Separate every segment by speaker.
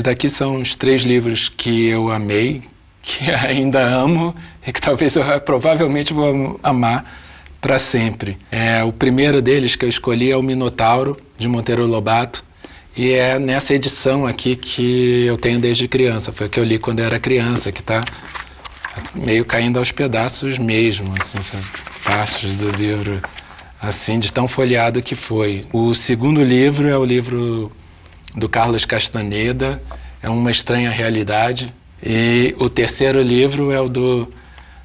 Speaker 1: daqui são os 3 livros que eu amei, que ainda amo e que talvez eu provavelmente vou amar para sempre. O primeiro deles que eu escolhi é O Minotauro, de Monteiro Lobato, e é nessa edição aqui que eu tenho desde criança. Foi a que eu li quando eu era criança, que está meio caindo aos pedaços mesmo, assim, sabe? Partes do livro, assim, de tão folheado que foi. O segundo livro é o livro do Carlos Castaneda, é Uma Estranha Realidade. E o terceiro livro é o do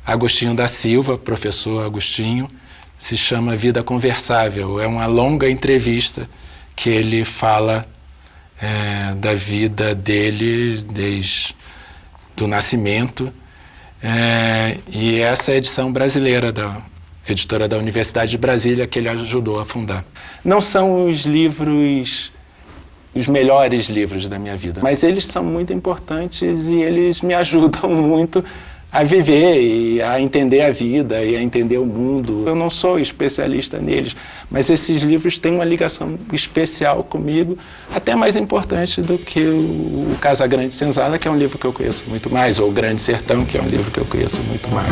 Speaker 1: Agostinho da Silva, professor Agostinho, se chama Vida Conversável. É uma longa entrevista que ele fala da vida dele desde o nascimento. E essa é a edição brasileira da editora da Universidade de Brasília, que ele ajudou a fundar. Não são os livros, os melhores livros da minha vida, mas eles são muito importantes e eles me ajudam muito a viver e a entender a vida e a entender o mundo. Eu não sou especialista neles, mas esses livros têm uma ligação especial comigo, até mais importante do que o Casagrande Senzala, que é um livro que eu conheço muito mais, ou O Grande Sertão, que é um livro que eu conheço muito mais.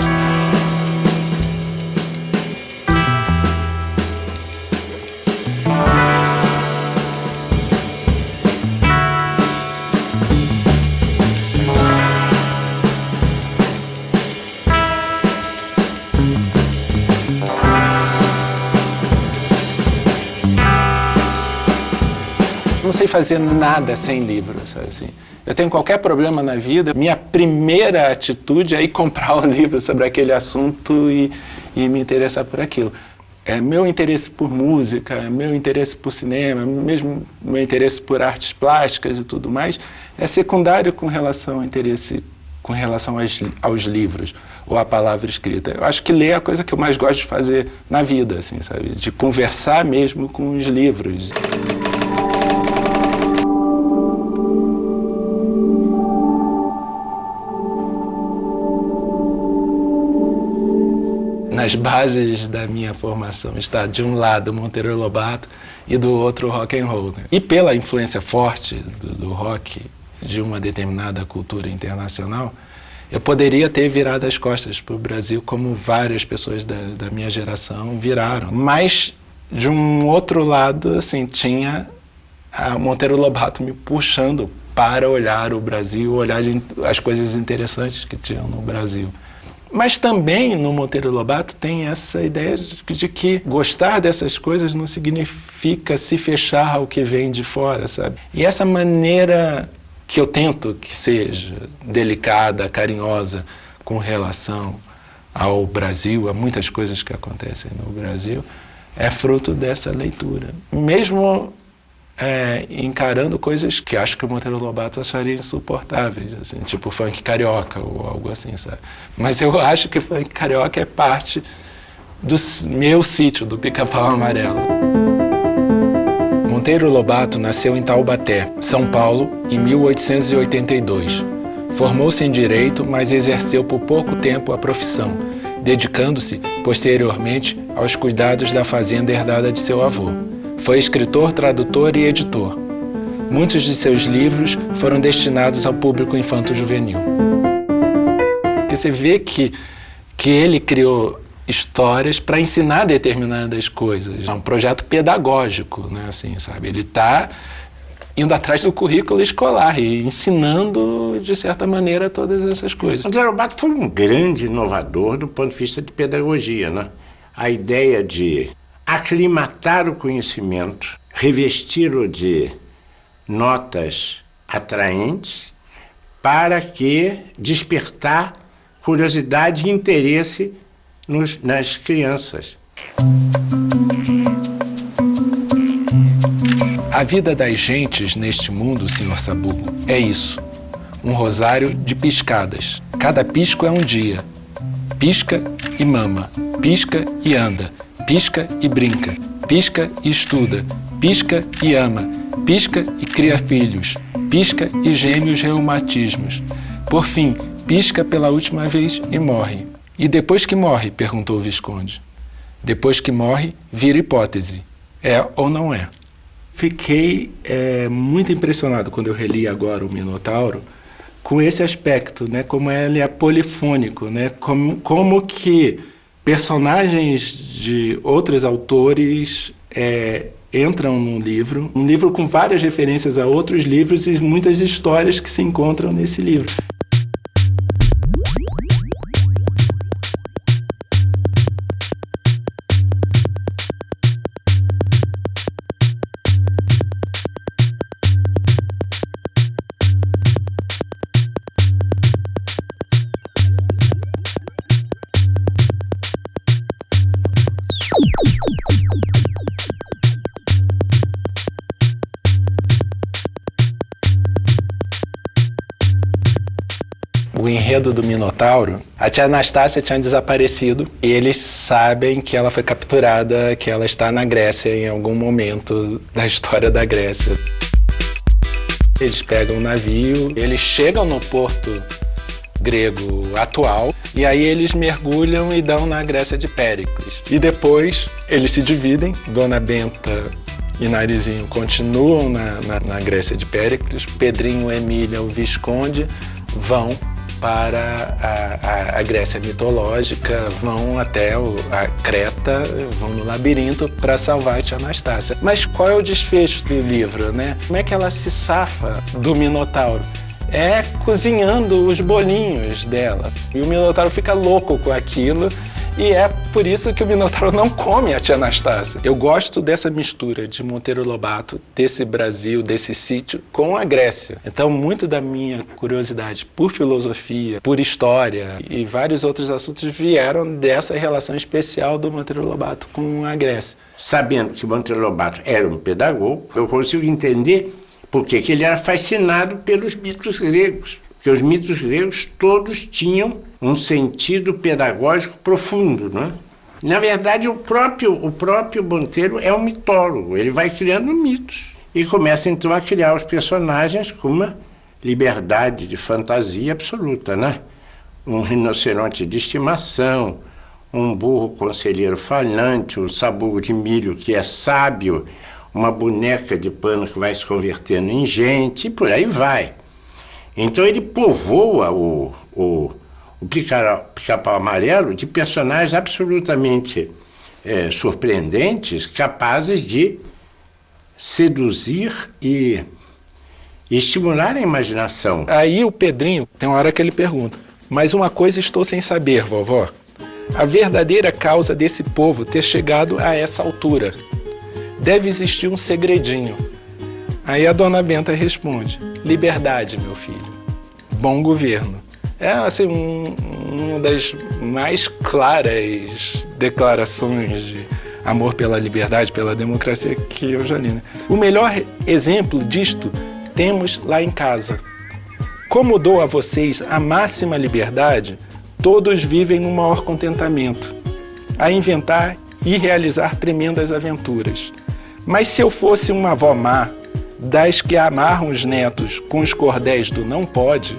Speaker 1: Não sei fazer nada sem livros, sabe assim. Eu tenho qualquer problema na vida, minha primeira atitude é ir comprar um livro sobre aquele assunto e me interessar por aquilo. Meu interesse por música, meu interesse por cinema, mesmo meu interesse por artes plásticas e tudo mais, é secundário com relação ao interesse com relação aos livros ou à palavra escrita. Eu acho que ler é a coisa que eu mais gosto de fazer na vida, assim, sabe? De conversar mesmo com os livros. Nas bases da minha formação está, de um lado, Monteiro Lobato e do outro, rock and roll, né? E pela influência forte do rock de uma determinada cultura internacional, eu poderia ter virado as costas para o Brasil, como várias pessoas da minha geração viraram. Mas, de um outro lado, assim, tinha a Monteiro Lobato me puxando para olhar o Brasil, olhar as coisas interessantes que tinham no Brasil. Mas também no Monteiro Lobato tem essa ideia de que gostar dessas coisas não significa se fechar ao que vem de fora, sabe? E essa maneira que eu tento que seja delicada, carinhosa com relação ao Brasil, a muitas coisas que acontecem no Brasil, é fruto dessa leitura. Mesmo encarando coisas que acho que o Monteiro Lobato acharia insuportáveis, assim, tipo funk carioca ou algo assim, sabe? Mas eu acho que funk carioca é parte do meu sítio, do Pica-Pau Amarelo. Monteiro Lobato nasceu em Taubaté, São Paulo, em 1882. Formou-se em Direito, mas exerceu por pouco tempo a profissão, dedicando-se, posteriormente, aos cuidados da fazenda herdada de seu avô. Foi escritor, tradutor e editor. Muitos de seus livros foram destinados ao público infanto-juvenil. Você vê que ele criou histórias para ensinar determinadas coisas. É um projeto pedagógico, né, assim, sabe? Ele está indo atrás do currículo escolar e ensinando, de certa maneira, todas essas coisas.
Speaker 2: Monteiro Lobato foi um grande inovador do ponto de vista de pedagogia, né? A ideia de aclimatar o conhecimento, revesti-lo de notas atraentes para que despertar curiosidade e interesse nas crianças.
Speaker 1: A vida das gentes neste mundo, Sr. Sabugo, é isso. Um rosário de piscadas. Cada pisco é um dia. Pisca e mama. Pisca e anda. Pisca e brinca, pisca e estuda, pisca e ama, pisca e cria filhos, pisca e geme os reumatismos. Por fim, pisca pela última vez e morre. E depois que morre? Perguntou o Visconde. Depois que morre, vira hipótese. É ou não é? Fiquei muito impressionado quando eu reli agora o Minotauro, com esse aspecto, né? Como ele é polifônico, né? Como que personagens de outros autores entram num livro, um livro com várias referências a outros livros e muitas histórias que se encontram nesse livro. O enredo do Minotauro, a tia Anastácia tinha desaparecido e eles sabem que ela foi capturada, que ela está na Grécia em algum momento da história da Grécia. Eles pegam um navio, eles chegam no porto grego atual e aí eles mergulham e dão na Grécia de Péricles. E depois eles se dividem, Dona Benta e Narizinho continuam na Grécia de Péricles, Pedrinho, Emília, o Visconde vão para a Grécia mitológica, vão até a Creta, vão no labirinto para salvar a tia Anastácia. Mas qual é o desfecho do livro, né? Como é que ela se safa do Minotauro? É cozinhando os bolinhos dela. E o Minotauro fica louco com aquilo. E é por isso que o Minotauro não come a tia Anastácia. Eu gosto dessa mistura de Monteiro Lobato, desse Brasil, desse sítio, com a Grécia. Então, muito da minha curiosidade por filosofia, por história e vários outros assuntos vieram dessa relação especial do Monteiro Lobato com a Grécia.
Speaker 2: Sabendo que Monteiro Lobato era um pedagogo, eu consigo entender por que ele era fascinado pelos mitos gregos. Porque os mitos gregos todos tinham um sentido pedagógico profundo, não é? Na verdade, o próprio Monteiro é um mitólogo, ele vai criando mitos e começa então a criar os personagens com uma liberdade de fantasia absoluta, né? Um rinoceronte de estimação, um burro conselheiro falante, um sabugo de milho que é sábio, uma boneca de pano que vai se convertendo em gente e por aí vai. Então ele povoa o Pica-Pau Amarelo de personagens absolutamente surpreendentes, capazes de seduzir e estimular a imaginação.
Speaker 1: Aí o Pedrinho, tem uma hora que ele pergunta, mas uma coisa estou sem saber, vovó. A verdadeira causa desse povo ter chegado a essa altura. Deve existir um segredinho. Aí a Dona Benta responde, liberdade, meu filho, bom governo. É assim, uma das mais claras declarações de amor pela liberdade, pela democracia que eu já li, né? O melhor exemplo disto temos lá em casa. Como dou a vocês a máxima liberdade, todos vivem num maior contentamento, a inventar e realizar tremendas aventuras. Mas se eu fosse uma avó má, das que amarram os netos com os cordéis do não pode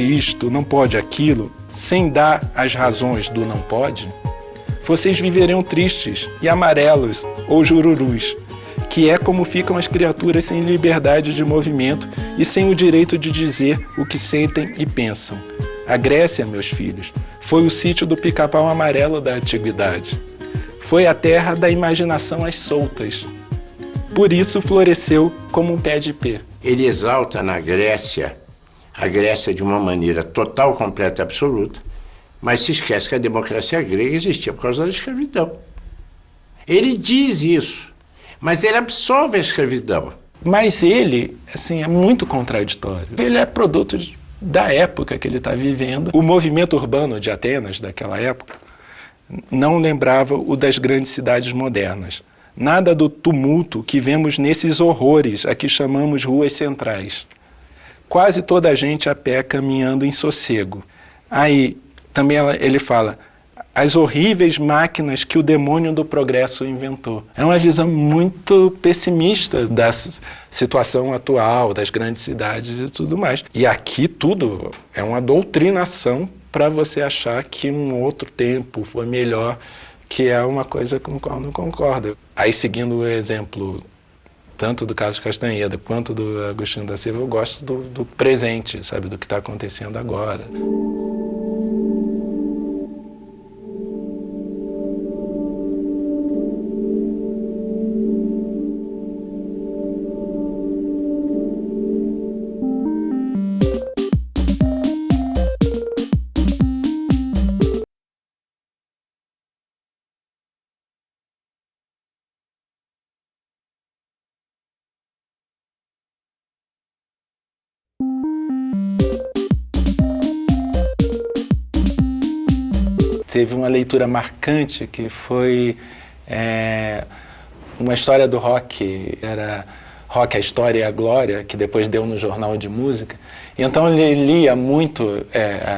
Speaker 1: isto, não pode aquilo, sem dar as razões do não pode, vocês viveriam tristes e amarelos ou jururus, que é como ficam as criaturas sem liberdade de movimento e sem o direito de dizer o que sentem e pensam. A Grécia, meus filhos, foi o sítio do Pica-Pau Amarelo da antiguidade. Foi a terra da imaginação às soltas. Por isso floresceu como um pé de ipê.
Speaker 2: Ele exalta na Grécia, a Grécia de uma maneira total, completa e absoluta, mas se esquece que a democracia grega existia por causa da escravidão. Ele diz isso, mas ele absolve a escravidão.
Speaker 1: Mas ele, assim, é muito contraditório. Ele é produto da época que ele está vivendo. O movimento urbano de Atenas, daquela época, não lembrava o das grandes cidades modernas. Nada do tumulto que vemos nesses horrores a que chamamos ruas centrais. Quase toda a gente a pé caminhando em sossego. Aí também ele fala, as horríveis máquinas que o demônio do progresso inventou. É uma visão muito pessimista da situação atual, das grandes cidades e tudo mais. E aqui tudo é uma doutrinação para você achar que um outro tempo foi melhor, que é uma coisa com a qual eu não concordo. Aí, seguindo o exemplo tanto do Carlos Castanheda quanto do Agostinho da Silva, eu gosto do presente, sabe, do que está acontecendo agora. Teve uma leitura marcante que foi uma história do rock, era Rock, a História e a Glória, que depois deu no Jornal de Música. E então ele lia muito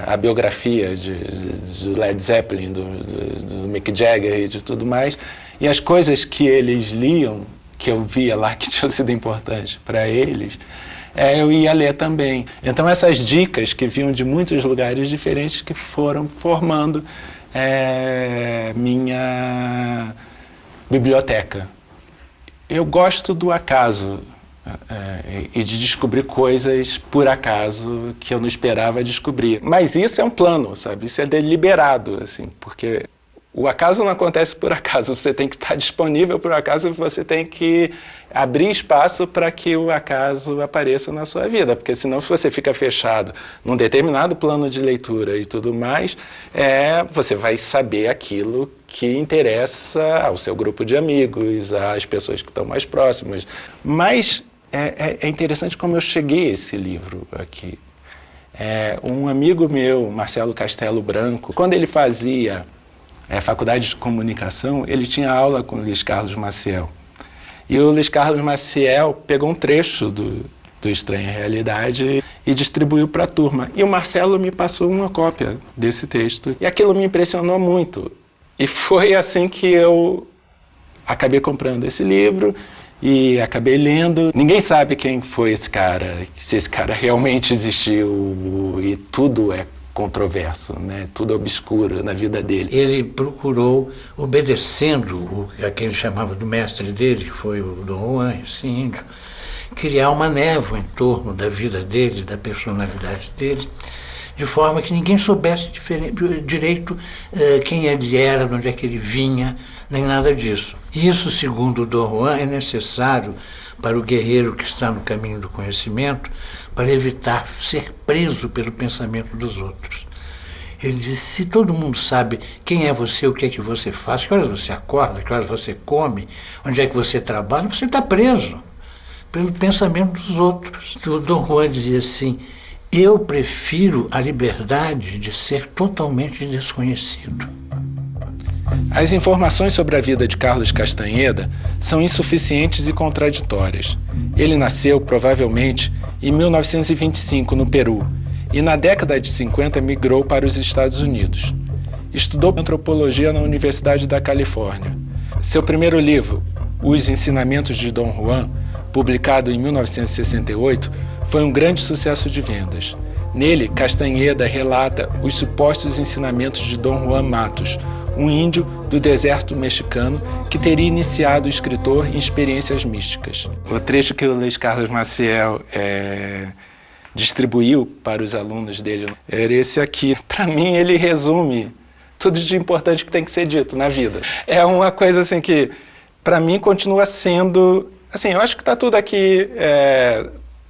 Speaker 1: a biografia do Led Zeppelin, do Mick Jagger e de tudo mais. E as coisas que eles liam, que eu via lá que tinham sido importantes para eles, eu ia ler também. Então essas dicas que vinham de muitos lugares diferentes que foram formando minha biblioteca. Eu gosto do acaso e de descobrir coisas por acaso que eu não esperava descobrir. Mas isso é um plano, sabe? Isso é deliberado, assim, porque o acaso não acontece por acaso, você tem que estar disponível por acaso, você tem que abrir espaço para que o acaso apareça na sua vida, porque senão se você fica fechado num determinado plano de leitura e tudo mais, você vai saber aquilo que interessa ao seu grupo de amigos, às pessoas que estão mais próximas. Mas é interessante como eu cheguei a esse livro aqui. Um amigo meu, Marcelo Castelo Branco, quando ele fazia faculdade de comunicação, ele tinha aula com o Luiz Carlos Maciel. E o Luiz Carlos Maciel pegou um trecho do Estranha Realidade e distribuiu para a turma. E o Marcelo me passou uma cópia desse texto. E aquilo me impressionou muito. E foi assim que eu acabei comprando esse livro e acabei lendo. Ninguém sabe quem foi esse cara, se esse cara realmente existiu, e tudo é controverso, né? Tudo obscuro na vida dele.
Speaker 3: Ele procurou, obedecendo a quem ele chamava do mestre dele, que foi o Dom Juan, esse índio, criar uma névoa em torno da vida dele, da personalidade dele, de forma que ninguém soubesse direito quem ele era, de onde é que ele vinha, nem nada disso. Isso, segundo o Dom Juan, é necessário para o guerreiro que está no caminho do conhecimento, para evitar ser preso pelo pensamento dos outros. Ele disse, se todo mundo sabe quem é você, o que é que você faz, que horas você acorda, que horas você come, onde é que você trabalha, você está preso pelo pensamento dos outros. O Dom Juan dizia assim, eu prefiro a liberdade de ser totalmente desconhecido.
Speaker 1: As informações sobre a vida de Carlos Castanheda são insuficientes e contraditórias. Ele nasceu, provavelmente, em 1925, no Peru, e na década de 50 migrou para os Estados Unidos. Estudou antropologia na Universidade da Califórnia. Seu primeiro livro, Os Ensinamentos de Dom Juan, publicado em 1968, foi um grande sucesso de vendas. Nele, Castanheda relata os supostos ensinamentos de Dom Juan Matos, um índio do deserto mexicano que teria iniciado o escritor em experiências místicas. O trecho que o Luiz Carlos Maciel distribuiu para os alunos dele era esse aqui. Para mim, ele resume tudo de importante que tem que ser dito na vida. É uma coisa assim que, para mim, continua sendo... Assim, eu acho que está tudo aqui...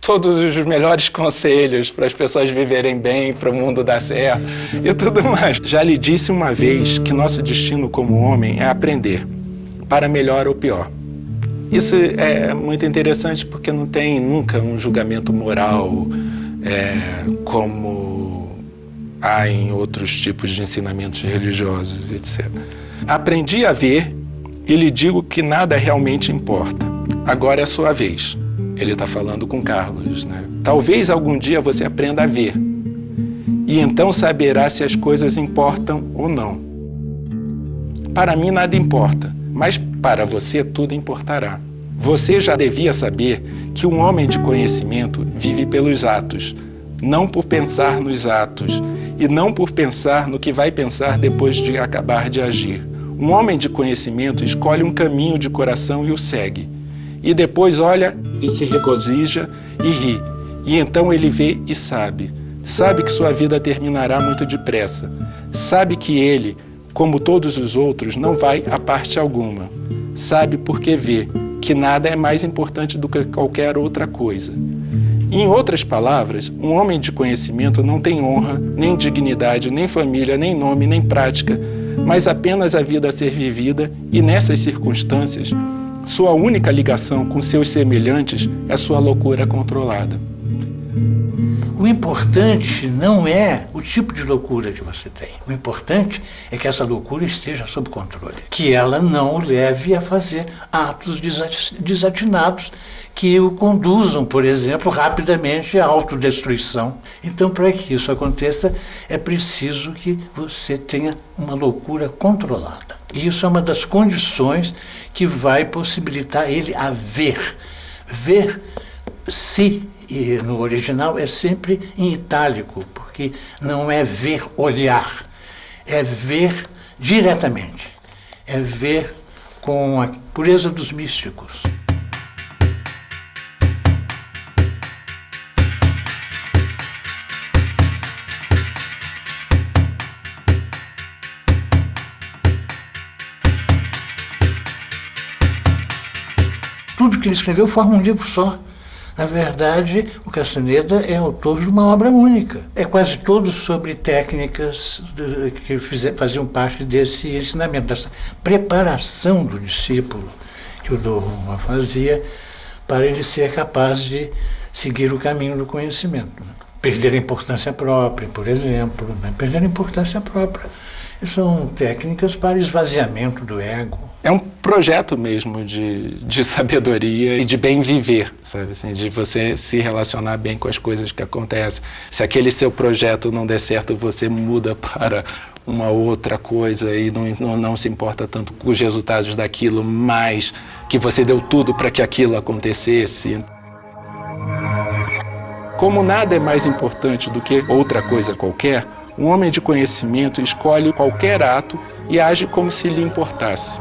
Speaker 1: todos os melhores conselhos para as pessoas viverem bem, para o mundo dar certo e tudo mais. Já lhe disse uma vez que nosso destino como homem é aprender, para melhor ou pior. Isso é muito interessante porque não tem nunca um julgamento moral como há em outros tipos de ensinamentos religiosos, etc. Aprendi a ver e lhe digo que nada realmente importa. Agora é a sua vez. Ele está falando com Carlos, né? Talvez algum dia você aprenda a ver. E então saberá se as coisas importam ou não. Para mim nada importa, mas para você tudo importará. Você já devia saber que um homem de conhecimento vive pelos atos, não por pensar nos atos, e não por pensar no que vai pensar depois de acabar de agir. Um homem de conhecimento escolhe um caminho de coração e o segue. E depois olha e se regozija e ri. E então ele vê e sabe. Sabe que sua vida terminará muito depressa. Sabe que ele, como todos os outros, não vai a parte alguma. Sabe porque vê que nada é mais importante do que qualquer outra coisa. Em outras palavras, um homem de conhecimento não tem honra, nem dignidade, nem família, nem nome, nem prática, mas apenas a vida a ser vivida e, nessas circunstâncias, sua única ligação com seus semelhantes é sua loucura controlada.
Speaker 3: O importante não é o tipo de loucura que você tem. O importante é que essa loucura esteja sob controle. Que ela não o leve a fazer atos desatinados que o conduzam, por exemplo, rapidamente à autodestruição. Então, para que isso aconteça, é preciso que você tenha uma loucura controlada. E isso é uma das condições que vai possibilitar ele a ver. Ver se... E no original é sempre em itálico, porque não é ver olhar, é ver diretamente, é ver com a pureza dos místicos. Tudo que ele escreveu forma um livro só. Na verdade, o Castaneda é autor de uma obra única. É quase todo sobre técnicas que faziam parte desse ensinamento, dessa preparação do discípulo que o Dom Juan fazia para ele ser capaz de seguir o caminho do conhecimento. Perder a importância própria, por exemplo. Perder a importância própria. São técnicas para esvaziamento do ego.
Speaker 1: É um projeto mesmo de sabedoria e de bem viver, sabe? Assim, de você se relacionar bem com as coisas que acontecem. Se aquele seu projeto não der certo, você muda para uma outra coisa e não se importa tanto com os resultados daquilo, mas que você deu tudo para que aquilo acontecesse. Como nada é mais importante do que outra coisa qualquer, um homem de conhecimento escolhe qualquer ato e age como se lhe importasse.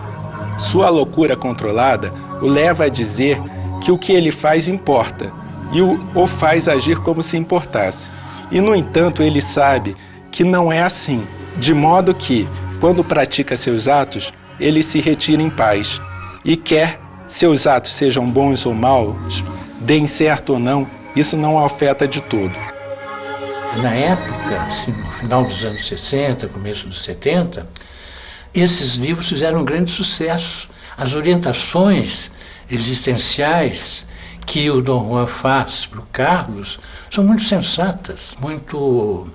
Speaker 1: Sua loucura controlada o leva a dizer que o que ele faz importa e o faz agir como se importasse. E, no entanto, ele sabe que não é assim, de modo que, quando pratica seus atos, ele se retira em paz. E quer seus atos sejam bons ou maus, deem certo ou não, isso não o afeta de todo.
Speaker 3: Na época, assim, no final dos anos 60, começo dos 70, esses livros fizeram um grande sucesso. As orientações existenciais que o Dom Juan faz para o Carlos são muito sensatas, muito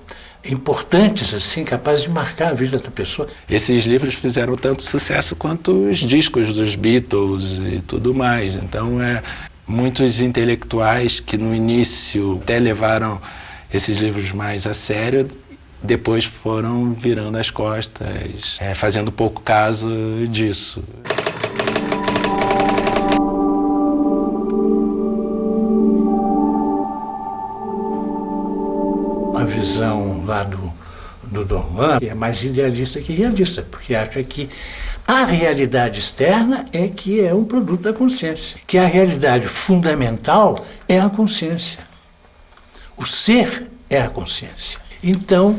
Speaker 3: importantes, assim, capazes de marcar a vida da pessoa.
Speaker 1: Esses livros fizeram tanto sucesso quanto os discos dos Beatles e tudo mais. Então, muitos intelectuais que no início até levaram esses livros mais a sério, depois foram virando as costas, fazendo pouco caso disso.
Speaker 3: A visão lá do Dom Juan é mais idealista que realista, porque acha que a realidade externa é que é um produto da consciência, que a realidade fundamental é a consciência. O ser é a consciência. Então,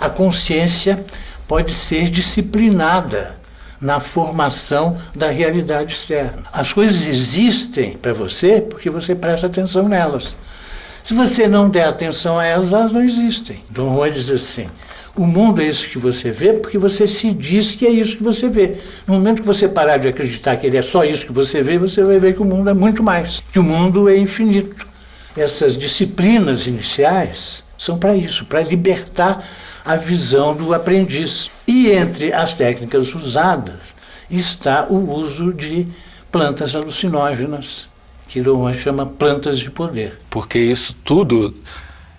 Speaker 3: a consciência pode ser disciplinada na formação da realidade externa. As coisas existem para você porque você presta atenção nelas. Se você não der atenção a elas, elas não existem. Dom Juan diz assim: o mundo é isso que você vê porque você se diz que é isso que você vê. No momento que você parar de acreditar que ele é só isso que você vê, você vai ver que o mundo é muito mais, que o mundo é infinito. Essas disciplinas iniciais são para isso, para libertar a visão do aprendiz. E entre as técnicas usadas está o uso de plantas alucinógenas, que Dom Juan chama plantas de poder.
Speaker 1: Porque isso tudo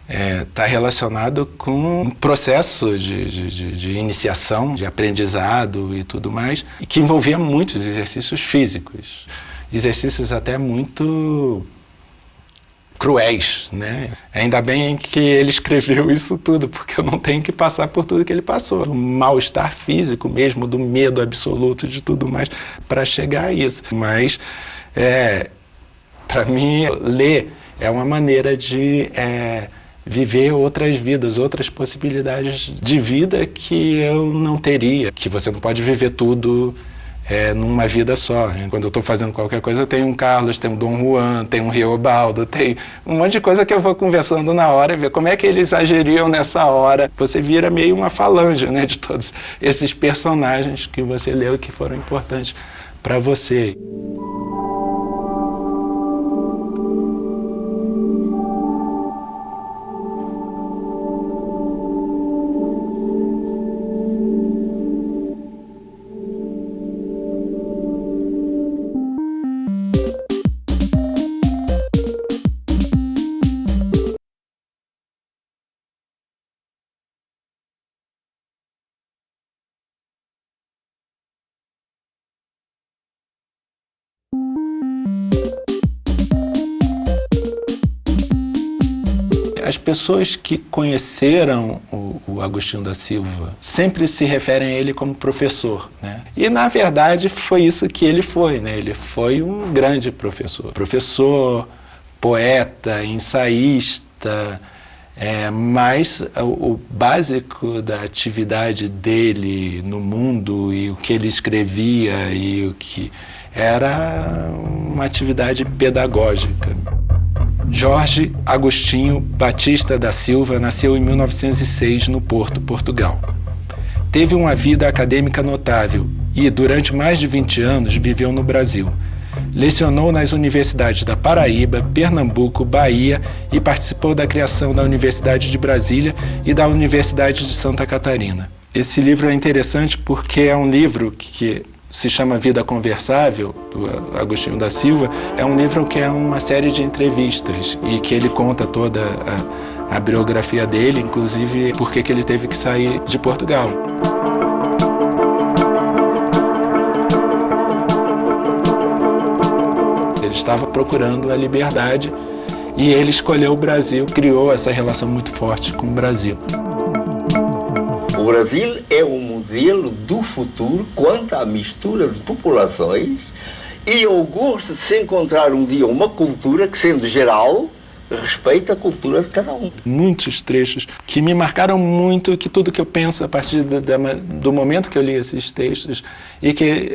Speaker 1: está relacionado com um processo de iniciação, de aprendizado e tudo mais, e que envolvia muitos exercícios físicos, exercícios até muito cruéis, né? Ainda bem que ele escreveu isso tudo, porque eu não tenho que passar por tudo que ele passou. O mal-estar físico mesmo, do medo absoluto de tudo mais, para chegar a isso. Mas, para mim, ler é uma maneira de viver outras vidas, outras possibilidades de vida que eu não teria. Que você não pode viver tudo numa vida só. Quando eu estou fazendo qualquer coisa, tem um Carlos, tem um Dom Juan, tem um Riobaldo, tem um monte de coisa que eu vou conversando na hora e ver como é que eles agiriam nessa hora. Você vira meio uma falange, né, de todos esses personagens que você leu e que foram importantes para você. As pessoas que conheceram o Agostinho da Silva sempre se referem a ele como professor, né? E, na verdade, foi isso que ele foi, né? Ele foi um grande professor. Professor, poeta, ensaísta, mas o básico da atividade dele no mundo e o que ele escrevia e o que era uma atividade pedagógica. Jorge Agostinho Batista da Silva nasceu em 1906 no Porto, Portugal. Teve uma vida acadêmica notável e, durante mais de 20 anos, viveu no Brasil. Lecionou nas universidades da Paraíba, Pernambuco, Bahia e participou da criação da Universidade de Brasília e da Universidade de Santa Catarina. Esse livro é interessante porque é um livro que se chama Vida Conversável, do Agostinho da Silva. É um livro que é uma série de entrevistas e que ele conta toda a biografia dele, inclusive por que ele teve que sair de Portugal. Ele estava procurando a liberdade e ele escolheu o Brasil, criou essa relação muito forte com o Brasil.
Speaker 4: O Brasil é o modelo do futuro quanto à mistura de populações e eu gosto de se encontrar um dia uma cultura que, sendo geral, respeita a cultura de cada um.
Speaker 1: Muitos trechos que me marcaram muito, que tudo que eu penso a partir do momento que eu li esses textos e que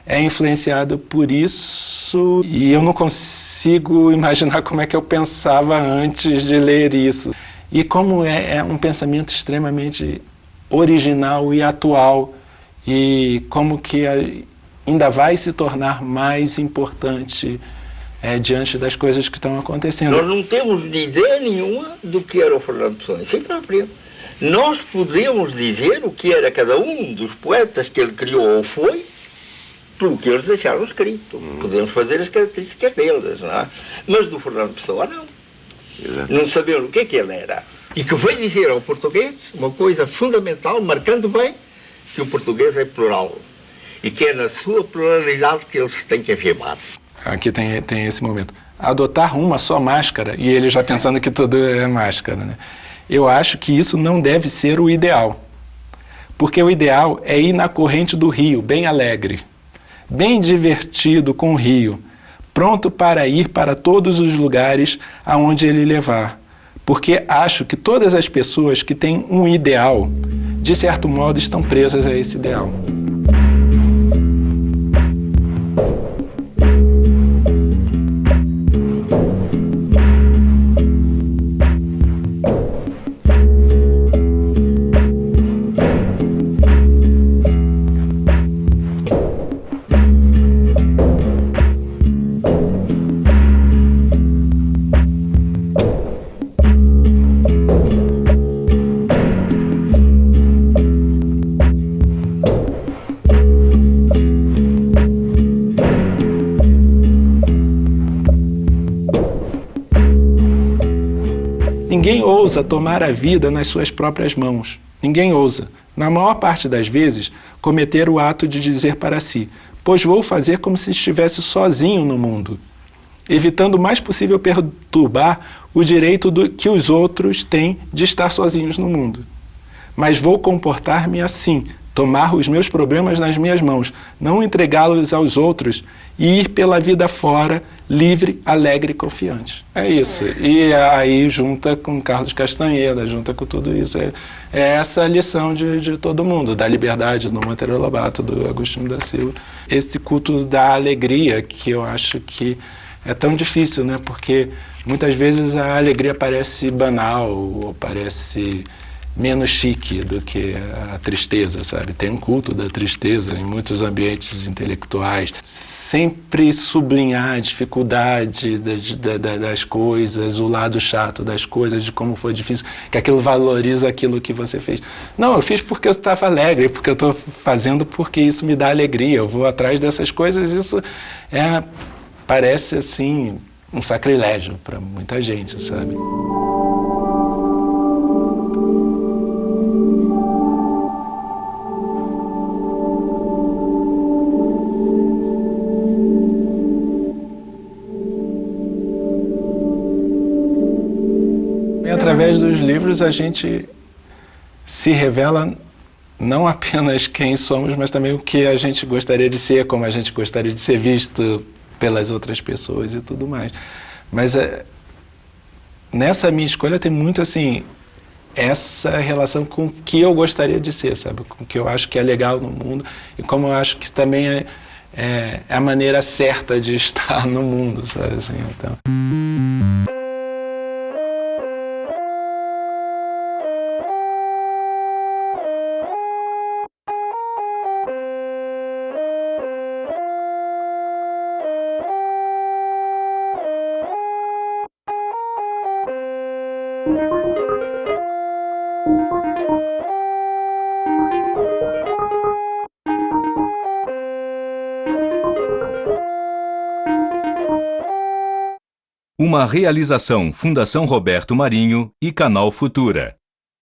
Speaker 1: é influenciado por isso, e eu não consigo imaginar como é que eu pensava antes de ler isso. E como é um pensamento extremamente original e atual, e como que ainda vai se tornar mais importante diante das coisas que estão acontecendo.
Speaker 4: Nós não temos ideia nenhuma do que era o Fernando Pessoa, isso é próprio. Nós podemos dizer o que era cada um dos poetas que ele criou ou foi, pelo que eles deixaram escrito. Podemos fazer as características deles, não é? Mas do Fernando Pessoa não. Exato. Não sabemos o que ele era. E que veio dizer ao português uma coisa fundamental, marcando bem que o português é plural. E que é na sua pluralidade que ele se tem que afirmar.
Speaker 1: Aqui tem esse momento. Adotar uma só máscara, e ele já pensando que tudo é máscara, né? Eu acho que isso não deve ser o ideal. Porque o ideal é ir na corrente do rio, bem alegre, bem divertido com o rio, pronto para ir para todos os lugares aonde ele levar. Porque acho que todas as pessoas que têm um ideal, de certo modo, estão presas a esse ideal. Ninguém ousa tomar a vida nas suas próprias mãos. Ninguém ousa, na maior parte das vezes, cometer o ato de dizer para si: pois vou fazer como se estivesse sozinho no mundo. evitando o mais possível perturbar o direito que os outros têm de estar sozinhos no mundo. Mas vou comportar-me assim, tomar os meus problemas nas minhas mãos, não entregá-los aos outros e ir pela vida fora, livre, alegre e confiante. É isso. E aí junta com Carlos Castaneda, junta com tudo isso. É essa a lição de todo mundo, da liberdade, do Monteiro Lobato, do Agostinho da Silva. Esse culto da alegria que eu acho que é tão difícil, né? Porque muitas vezes a alegria parece banal ou parece menos chique do que a tristeza, sabe? Tem um culto da tristeza em muitos ambientes intelectuais. Sempre sublinhar a dificuldade das coisas, o lado chato das coisas, de como foi difícil, que aquilo valoriza aquilo que você fez. Não, eu fiz porque eu estava alegre, porque eu estou fazendo porque isso me dá alegria, eu vou atrás dessas coisas, isso parece, assim, um sacrilégio para muita gente, sabe? Através dos livros a gente se revela não apenas quem somos, mas também o que a gente gostaria de ser, como a gente gostaria de ser visto pelas outras pessoas e tudo mais. Mas nessa minha escolha tem muito assim, essa relação com o que eu gostaria de ser, sabe? Com o que eu acho que é legal no mundo e como eu acho que também é a maneira certa de estar no mundo, sabe? Assim, então...
Speaker 5: Uma realização Fundação Roberto Marinho e Canal Futura.